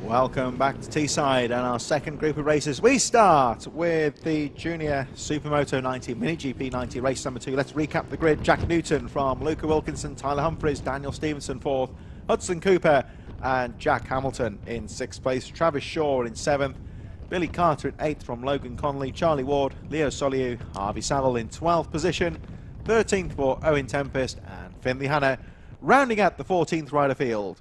Welcome back to Teesside and our second group of races. We start with the Junior Supermoto 90 Mini GP 90 race number 2. Let's recap the grid. Jack Newton from Luca Wilkinson, Tyler Humphries, Daniel Stevenson 4th, Hudson Cooper and Jack Hamilton in 6th place, Travis Shaw in 7th, Billy Carter in 8th from Logan Connolly, Charlie Ward, Leo Soliu, Harvey Saville in 12th position, 13th for Owen Tempest and Finley Hanna, rounding out the 14th rider field.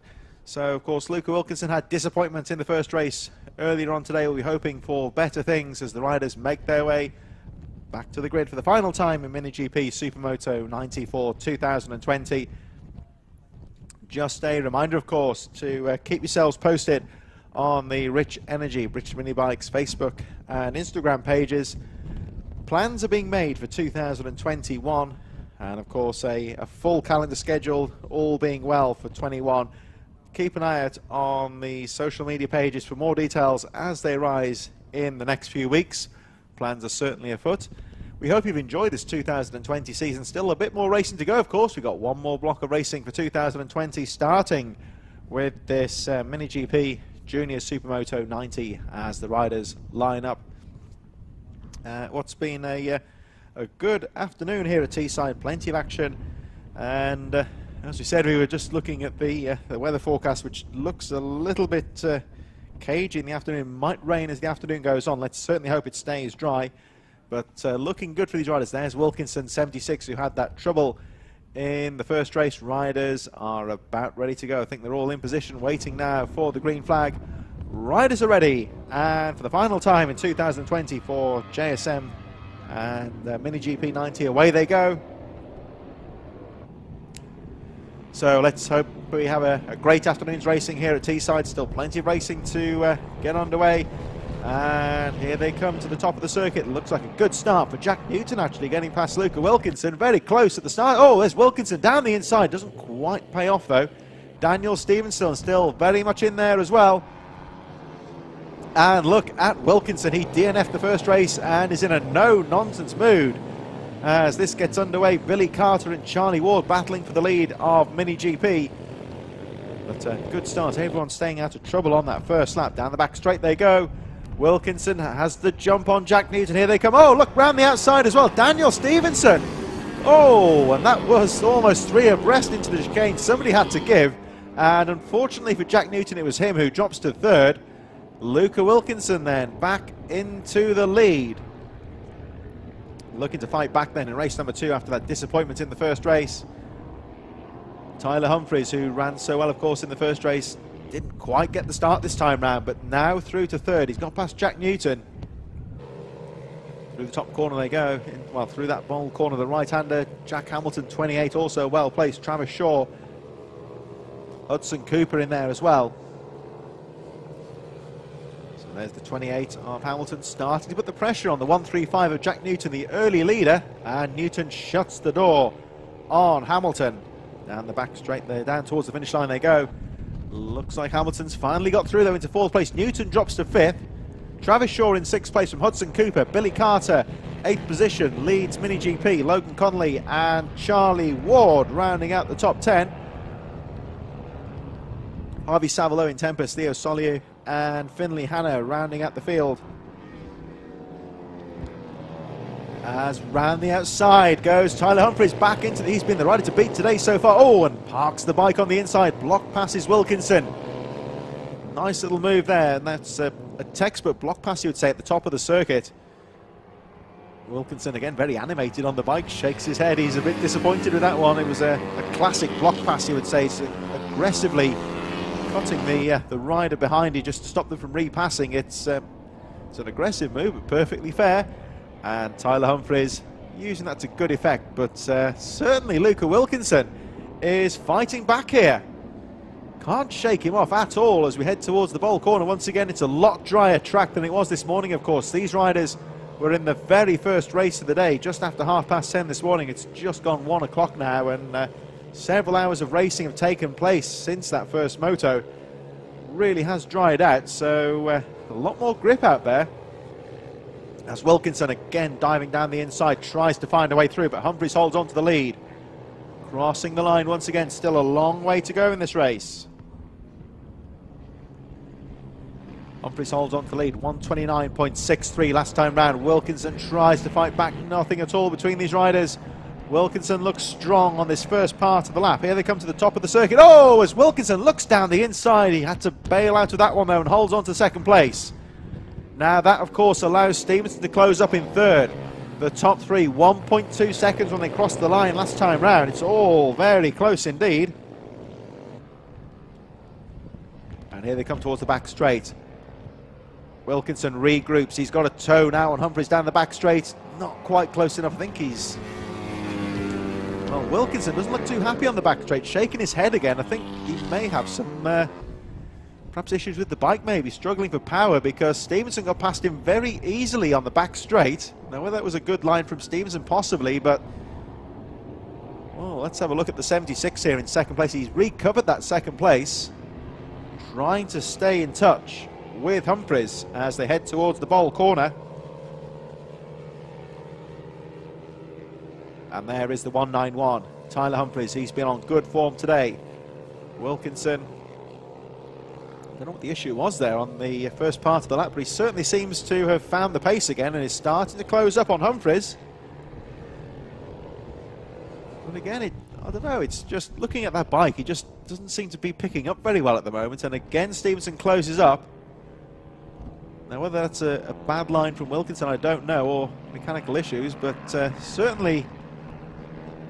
So, of course, Luca Wilkinson had disappointment in the first race earlier on today. We'll be hoping for better things as the riders make their way back to the grid for the final time in Mini GP Supermoto 90 for 2020. Just a reminder, of course, to keep yourselves posted on the Rich Energy, British Mini Bikes Facebook and Instagram pages. Plans are being made for 2021 and, of course, a full calendar schedule, all being well for 21. Keep an eye out on the social media pages for more details as they rise in the next few weeks. Plans are certainly afoot. We hope you've enjoyed this 2020 season. Still a bit more racing to go, of course. We've got one more block of racing for 2020, starting with this Mini GP Junior Supermoto 90 as the riders line up. What's been a good afternoon here at Teesside. Plenty of action, and as we said, we were just looking at the weather forecast, which looks a little bit cagey in the afternoon. It might rain as the afternoon goes on. Let's certainly hope it stays dry. But looking good for these riders. There's Wilkinson, 76, who had that trouble in the first race. Riders are about ready to go. I think they're all in position, waiting now for the green flag. Riders are ready. And for the final time in 2020 for JSM and Mini GP 90, away they go. So let's hope we have a great afternoon's racing here at Teesside. Still plenty of racing to get underway. And here they come to the top of the circuit. It looks like a good start for Jack Newton, actually getting past Luca Wilkinson. Very close at the start. Oh, there's Wilkinson down the inside. Doesn't quite pay off, though. Daniel Stevenson still very much in there as well. And look at Wilkinson. He DNF'd the first race and is in a no-nonsense mood. As this gets underway, Billy Carter and Charlie Ward battling for the lead of Mini GP. But a good start. Everyone staying out of trouble on that first lap. Down the back straight they go. Wilkinson has the jump on Jack Newton. Here they come. Oh, look, round the outside as well. Daniel Stevenson. Oh, and that was almost 3 abreast into the chicane. Somebody had to give. And unfortunately for Jack Newton, it was him who drops to 3rd. Luca Wilkinson then back into the lead. Looking to fight back then in race number 2 after that disappointment in the first race. Tyler Humphries, who ran so well, of course, in the first race, didn't quite get the start this time round, but now through to 3rd. He's got past Jack Newton. Through the top corner they go. Well, through that bold corner, the right-hander, Jack Hamilton, 28, also well placed. Travis Shaw, Hudson Cooper in there as well. There's the 28 of Hamilton starting to put the pressure on the 135 of Jack Newton, the early leader, and Newton shuts the door on Hamilton. Down the back straight there, down towards the finish line they go. Looks like Hamilton's finally got through though into 4th place. Newton drops to 5th. Travis Shaw in 6th place from Hudson Cooper. Billy Carter, 8th position, leads Mini GP. Logan Connolly and Charlie Ward rounding out the top 10. Harvey Saville, in Tempest, Leo Soliu and Finley Hanna rounding out the field. As round the outside goes Tyler Humphries back into he's been the rider to beat today so far. Oh, and parks the bike on the inside. Block passes Wilkinson. Nice little move there, and that's a textbook block pass, you would say, at the top of the circuit. Wilkinson again very animated on the bike, shakes his head. He's a bit disappointed with that one. It was a classic block pass, you would say. It's aggressively cutting the rider behind you just to stop them from repassing. It's an aggressive move, but perfectly fair. And Tyler Humphries using that to good effect, but certainly Luca Wilkinson is fighting back here. Can't shake him off at all as we head towards the bowl corner. Once again, it's a lot drier track than it was this morning, of course. These riders were in the very first race of the day, just after 10:30 this morning. It's just gone 1 o'clock now, and several hours of racing have taken place since that first moto. Really has dried out, so a lot more grip out there. As Wilkinson again diving down the inside, tries to find a way through, but Humphries holds on to the lead. Crossing the line once again, still a long way to go in this race. Humphries holds on to the lead, 129.63 last time round. Wilkinson tries to fight back, nothing at all between these riders. Wilkinson looks strong on this first part of the lap. Here they come to the top of the circuit. Oh, as Wilkinson looks down the inside, he had to bail out of that one though and holds on to second place. Now that of course allows Stevenson to close up in third. The top three, 1.2 seconds when they crossed the line last time round. It's all very close indeed. And here they come towards the back straight. Wilkinson regroups. He's got a toe now on Humphries down the back straight. Not quite close enough. I think he's... Well, Wilkinson doesn't look too happy on the back straight. Shaking his head again. I think he may have some perhaps issues with the bike, maybe. Struggling for power because Stevenson got past him very easily on the back straight. Now, whether that was a good line from Stevenson, possibly, but... Well, let's have a look at the 76 here in second place. He's recovered that second place. Trying to stay in touch with Humphries as they head towards the bowl corner. And there is the 191. Tyler Humphries, he's been on good form today. Wilkinson, I don't know what the issue was there on the first part of the lap, but he certainly seems to have found the pace again and is starting to close up on Humphries. But again, I don't know, it's just looking at that bike, he just doesn't seem to be picking up very well at the moment. And again, Stevenson closes up. Now, whether that's a bad line from Wilkinson, I don't know, or mechanical issues, but certainly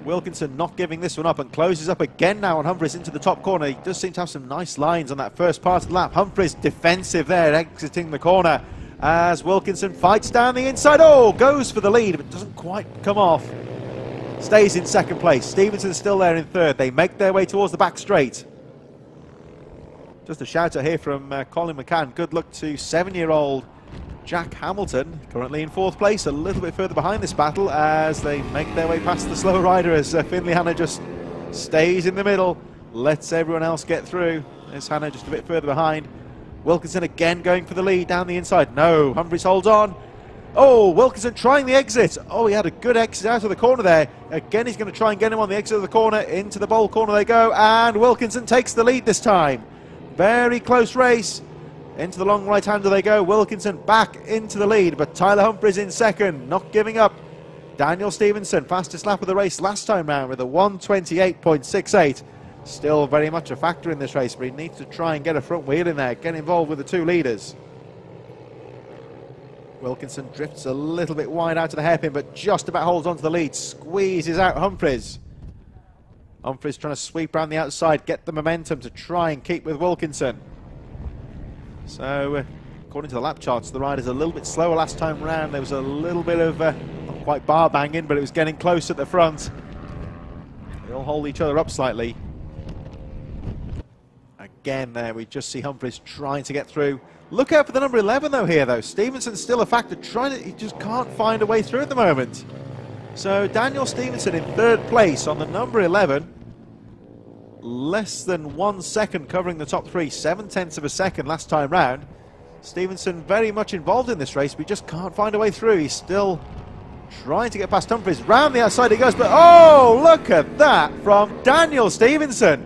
Wilkinson not giving this one up and closes up again now on Humphries into the top corner. He does seem to have some nice lines on that first part of the lap. Humphries defensive there, exiting the corner as Wilkinson fights down the inside. Oh, goes for the lead, but doesn't quite come off. Stays in second place. Stevenson's still there in third. They make their way towards the back straight. Just a shout out here from Colin McCann. Good luck to 7-year-old Jack Hamilton, currently in fourth place, a little bit further behind this battle as they make their way past the slower rider as Finley Hanna just stays in the middle, lets everyone else get through. There's Hanna just a bit further behind. Wilkinson again going for the lead down the inside. No, Humphries holds on. Oh, Wilkinson trying the exit. Oh, he had a good exit out of the corner there. Again, he's going to try and get him on the exit of the corner. Into the bowl corner they go, and Wilkinson takes the lead this time. Very close race. Into the long right-hander they go. Wilkinson back into the lead, but Tyler Humphries in second, not giving up. Daniel Stevenson, fastest lap of the race last time round with a 128.68. Still very much a factor in this race, but he needs to try and get a front wheel in there, get involved with the two leaders. Wilkinson drifts a little bit wide out of the hairpin, but just about holds on to the lead. Squeezes out Humphries. Humphries trying to sweep around the outside, get the momentum to try and keep with Wilkinson. So, according to the lap charts, the rider's a little bit slower last time round. There was a little bit of, not quite bar banging, but it was getting close at the front. They all hold each other up slightly. Again there, we just see Humphries trying to get through. Look out for the number 11 though here though. Stevenson's still a factor, he just can't find a way through at the moment. So Daniel Stevenson in third place on the number 11. Less than 1 second covering the top three, 7/10 of a second last time round. Stevenson very much involved in this race, but he just can't find a way through. He's still trying to get past Humphries. Round the outside he goes, but oh, look at that from Daniel Stevenson.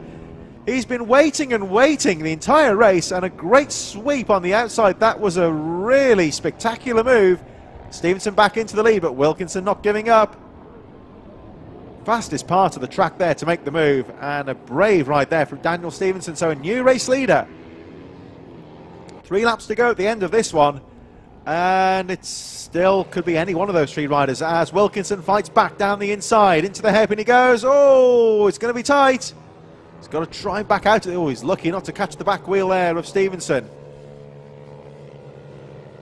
He's been waiting and waiting the entire race, and a great sweep on the outside. That was a really spectacular move. Stevenson back into the lead, but Wilkinson not giving up. Fastest part of the track there to make the move, and a brave ride there from Daniel Stevenson. So a new race leader. 3 laps to go at the end of this one, and it still could be any one of those 3 riders as Wilkinson fights back down the inside. Into the hairpin he goes. Oh, it's going to be tight. He's got to try and back out. Oh, he's lucky not to catch the back wheel there of Stevenson.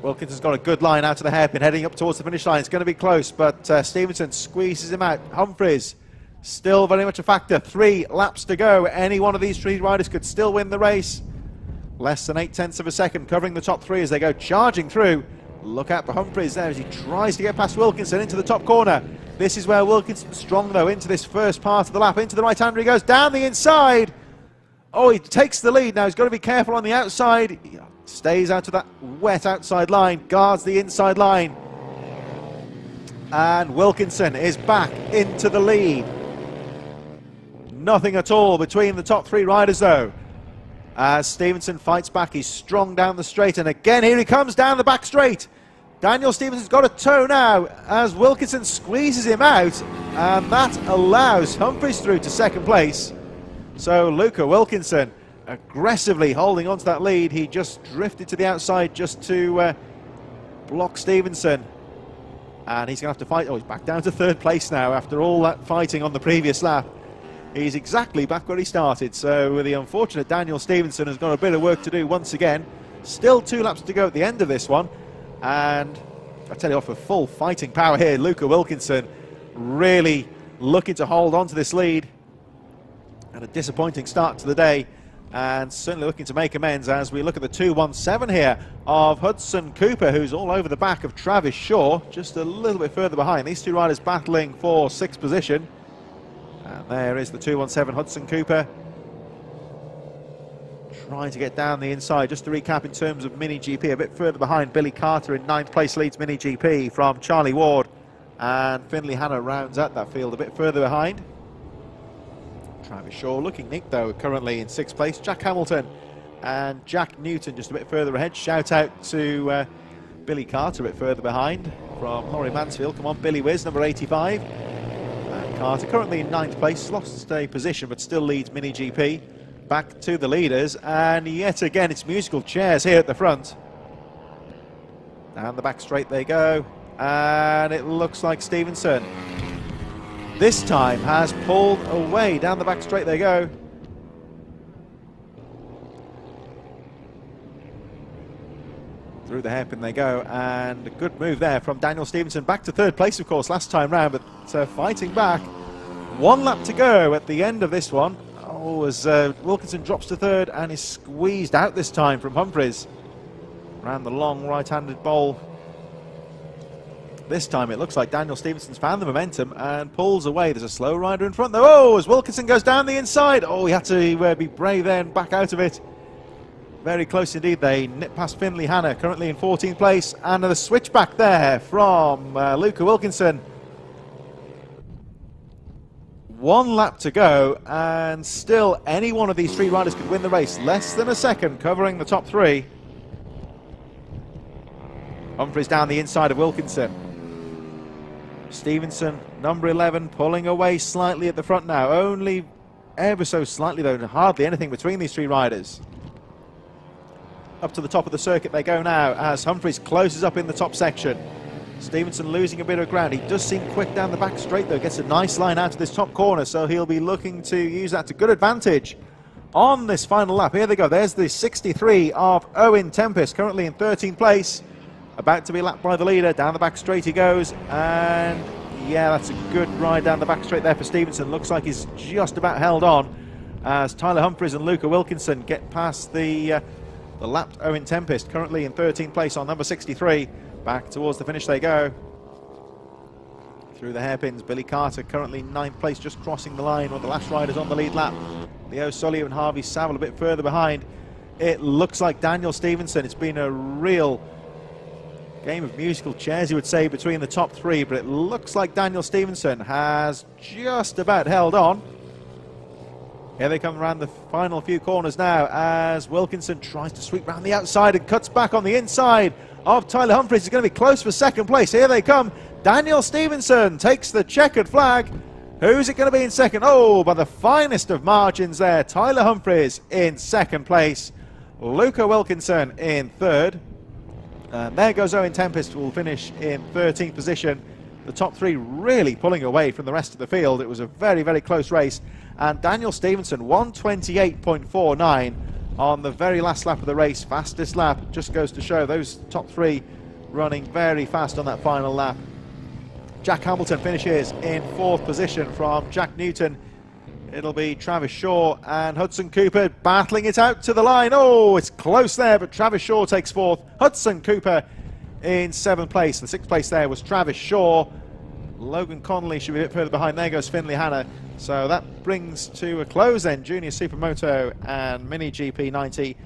Wilkinson's got a good line out of the hairpin, heading up towards the finish line. It's going to be close, but Stevenson squeezes him out. Humphries still very much a factor. 3 laps to go. Any one of these 3 riders could still win the race. Less than 0.8 of a second covering the top 3 as they go charging through. Look out for Humphries there as he tries to get past Wilkinson into the top corner. This is where Wilkinson's strong though into this first part of the lap. Into the right-hander he goes, down the inside. Oh, he takes the lead now. He's got to be careful on the outside. He stays out of that wet outside line, guards the inside line. And Wilkinson is back into the lead. Nothing at all between the top 3 riders though. As Stevenson fights back, he's strong down the straight, and again here he comes down the back straight. Daniel Stevenson's got a toe now as Wilkinson squeezes him out, and that allows Humphries through to second place. So Luca Wilkinson aggressively holding on to that lead. He just drifted to the outside just to block Stevenson, and he's going to have to fight. Oh, he's back down to third place now after all that fighting on the previous lap. He's exactly back where he started, so the unfortunate Daniel Stevenson has got a bit of work to do once again. Still 2 laps to go at the end of this one, and I tell you off, for full fighting power here, Luca Wilkinson really looking to hold on to this lead. And a disappointing start to the day, and certainly looking to make amends as we look at the 2:17 here of Hudson Cooper, who's all over the back of Travis Shaw, just a little bit further behind. These two riders battling for 6th position. And there is the 2:17 Hudson Cooper, trying to get down the inside. Just to recap in terms of Mini GP, a bit further behind, Billy Carter in 9th place leads Mini GP from Charlie Ward, and Finley Hanna rounds out that field a bit further behind. Travis Shaw looking neat though, currently in 6th place. Jack Hamilton and Jack Newton just a bit further ahead. Shout out to Billy Carter a bit further behind from Laurie Mansfield. Come on, Billy Wiz, number 85. Carter currently in 9th place, lost a position but still leads Mini GP. Back to the leaders, and yet again it's musical chairs here at the front. Down the back straight they go, and it looks like Stevenson this time has pulled away. Down the back straight they go. Through the hairpin they go, and a good move there from Daniel Stevenson. Back to third place, of course, last time round, but fighting back. 1 lap to go at the end of this one. Oh, as Wilkinson drops to third and is squeezed out this time from Humphries. Around the long right-handed bowl. This time it looks like Daniel Stevenson's found the momentum and pulls away. There's a slow rider in front though. Oh, as Wilkinson goes down the inside. Oh, he had to be brave there and back out of it. Very close indeed. They nip past Finley Hanna, currently in 14th place, and the switchback there from Luca Wilkinson. 1 lap to go, and still any one of these 3 riders could win the race. Less than a second covering the top 3. Humphries down the inside of Wilkinson. Stevenson, number 11, pulling away slightly at the front now. Only ever so slightly though, hardly anything between these 3 riders. Up to the top of the circuit they go now as Humphries closes up in the top section. Stevenson losing a bit of ground. He does seem quick down the back straight though, gets a nice line out of this top corner, so he'll be looking to use that to good advantage on this final lap. Here they go, there's the 63 of Owen Tempest, currently in 13th place, about to be lapped by the leader. Down the back straight he goes, and yeah, that's a good ride down the back straight there for Stevenson. Looks like he's just about held on as Tyler Humphries and Luca Wilkinson get past the lapped Owen Tempest, currently in 13th place on number 63. Back towards the finish they go. Through the hairpins, Billy Carter currently 9th place, just crossing the line with the last riders on the lead lap. Leo Sully and Harvey Saville a bit further behind. It looks like Daniel Stevenson. It's been a real game of musical chairs, you would say, between the top 3, but it looks like Daniel Stevenson has just about held on. Here they come around the final few corners now as Wilkinson tries to sweep round the outside and cuts back on the inside of Tyler Humphries. Is going to be close for second place. Here they come. Daniel Stevenson takes the checkered flag. Who's it going to be in second? Oh, by the finest of margins there. Tyler Humphries in second place. Luca Wilkinson in third. And there goes Owen Tempest, who will finish in 13th position. The top 3 really pulling away from the rest of the field. It was a very, very close race. And Daniel Stevenson, 1:28.49 on the very last lap of the race. Fastest lap. Just goes to show those top 3 running very fast on that final lap. Jack Hamilton finishes in 4th position from Jack Newton. It'll be Travis Shaw and Hudson Cooper battling it out to the line. Oh, it's close there, but Travis Shaw takes 4th. Hudson Cooper in 7th place. The 6th place there was Travis Shaw. Logan Connolly should be a bit further behind. There goes Finley Hanna. So that brings to a close then Junior Supermoto and Mini GP 90.